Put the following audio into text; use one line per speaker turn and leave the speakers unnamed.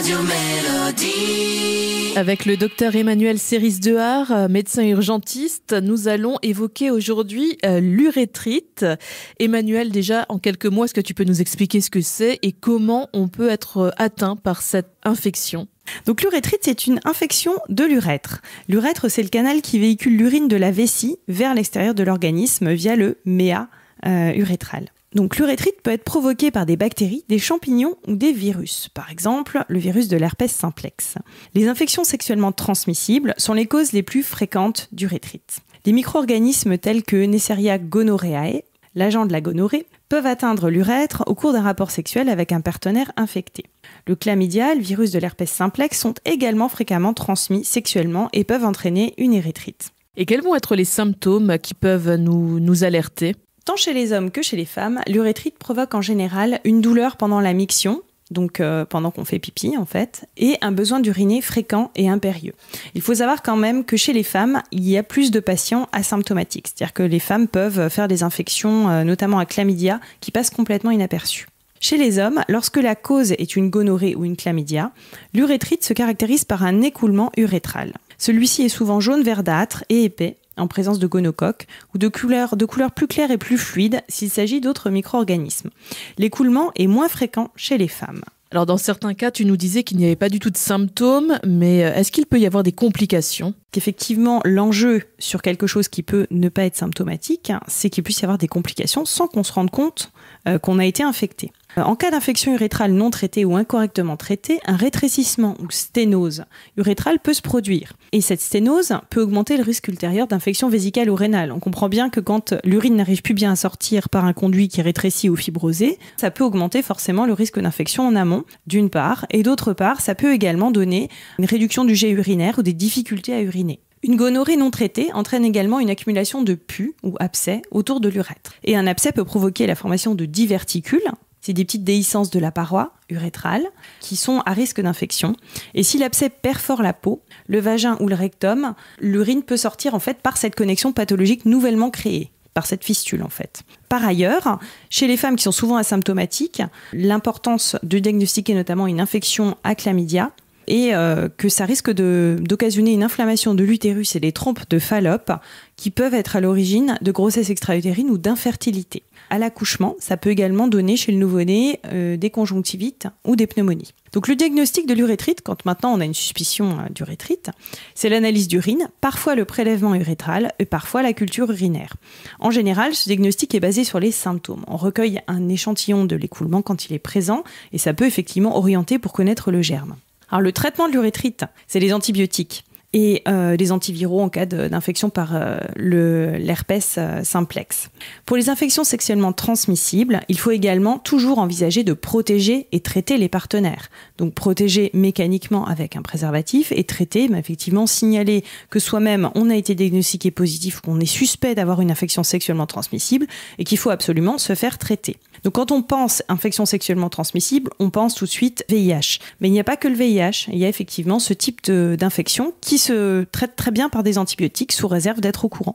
Radio Mélodie.
Avec le docteur Emmanuel Ceris-Dehar, médecin urgentiste, nous allons évoquer aujourd'hui l'urétrite. Emmanuel, déjà, en quelques mots, est-ce que tu peux nous expliquer ce que c'est et comment on peut être atteint par cette infection ?
Donc l'urétrite, c'est une infection de l'urètre. L'urètre, c'est le canal qui véhicule l'urine de la vessie vers l'extérieur de l'organisme via le méa urétral. Donc l'urétrite peut être provoquée par des bactéries, des champignons ou des virus. Par exemple, le virus de l'herpès simplex. Les infections sexuellement transmissibles sont les causes les plus fréquentes d'urétrite. Les micro-organismes tels que Neisseria gonorrhoeae, l'agent de la gonorrhée, peuvent atteindre l'urètre au cours d'un rapport sexuel avec un partenaire infecté. Le chlamydia, le virus de l'herpès simplex, sont également fréquemment transmis sexuellement et peuvent entraîner une urétrite.
Et quels vont être les symptômes qui peuvent nous alerter ?
Tant chez les hommes que chez les femmes, l'urétrite provoque en général une douleur pendant la miction, donc pendant qu'on fait pipi en fait, et un besoin d'uriner fréquent et impérieux. Il faut savoir quand même que chez les femmes, il y a plus de patients asymptomatiques, c'est-à-dire que les femmes peuvent faire des infections, notamment à chlamydia, qui passent complètement inaperçues. Chez les hommes, lorsque la cause est une gonorrhée ou une chlamydia, l'urétrite se caractérise par un écoulement urétral. Celui-ci est souvent jaune verdâtre et épais, en présence de gonocoques ou de couleurs plus claires et plus fluides s'il s'agit d'autres micro-organismes. L'écoulement est moins fréquent chez les femmes.
Alors dans certains cas, tu nous disais qu'il n'y avait pas du tout de symptômes, mais est-ce qu'il peut y avoir des complications ?
Effectivement, l'enjeu sur quelque chose qui peut ne pas être symptomatique, c'est qu'il puisse y avoir des complications sans qu'on se rende compte qu'on a été infecté. En cas d'infection urétrale non traitée ou incorrectement traitée, un rétrécissement ou sténose urétrale peut se produire. Et cette sténose peut augmenter le risque ultérieur d'infection vésicale ou rénale. On comprend bien que quand l'urine n'arrive plus bien à sortir par un conduit qui est rétréci ou fibrosé, ça peut augmenter forcément le risque d'infection en amont, d'une part, et d'autre part, ça peut également donner une réduction du jet urinaire ou des difficultés à uriner. Une gonorrhée non traitée entraîne également une accumulation de pus ou abcès autour de l'urètre. Et un abcès peut provoquer la formation de diverticules. C'est des petites déhiscences de la paroi urétrale qui sont à risque d'infection. Et si l'abcès perfore la peau, le vagin ou le rectum, l'urine peut sortir en fait par cette connexion pathologique nouvellement créée, par cette fistule en fait. Par ailleurs, chez les femmes qui sont souvent asymptomatiques, l'importance de diagnostiquer notamment une infection à chlamydia et que ça risque d'occasionner une inflammation de l'utérus et des trompes de Fallope qui peuvent être à l'origine de grossesse extra-utérine ou d'infertilité. À l'accouchement, ça peut également donner chez le nouveau-né des conjonctivites ou des pneumonies. Donc le diagnostic de l'urétrite, quand maintenant on a une suspicion d'urétrite, c'est l'analyse d'urine, parfois le prélèvement urétral et parfois la culture urinaire. En général, ce diagnostic est basé sur les symptômes. On recueille un échantillon de l'écoulement quand il est présent et ça peut effectivement orienter pour connaître le germe. Alors le traitement de l'urétrite, c'est les antibiotiques et les antiviraux en cas d'infection par l'herpès simplex. Pour les infections sexuellement transmissibles, il faut également toujours envisager de protéger et traiter les partenaires. Donc protéger mécaniquement avec un préservatif et traiter, mais effectivement signaler que soi-même on a été diagnostiqué positif, qu'on est suspect d'avoir une infection sexuellement transmissible et qu'il faut absolument se faire traiter. Donc quand on pense infection sexuellement transmissible, on pense tout de suite VIH. Mais il n'y a pas que le VIH, il y a effectivement ce type d'infection qui se traite très bien par des antibiotiques sous réserve d'être au courant.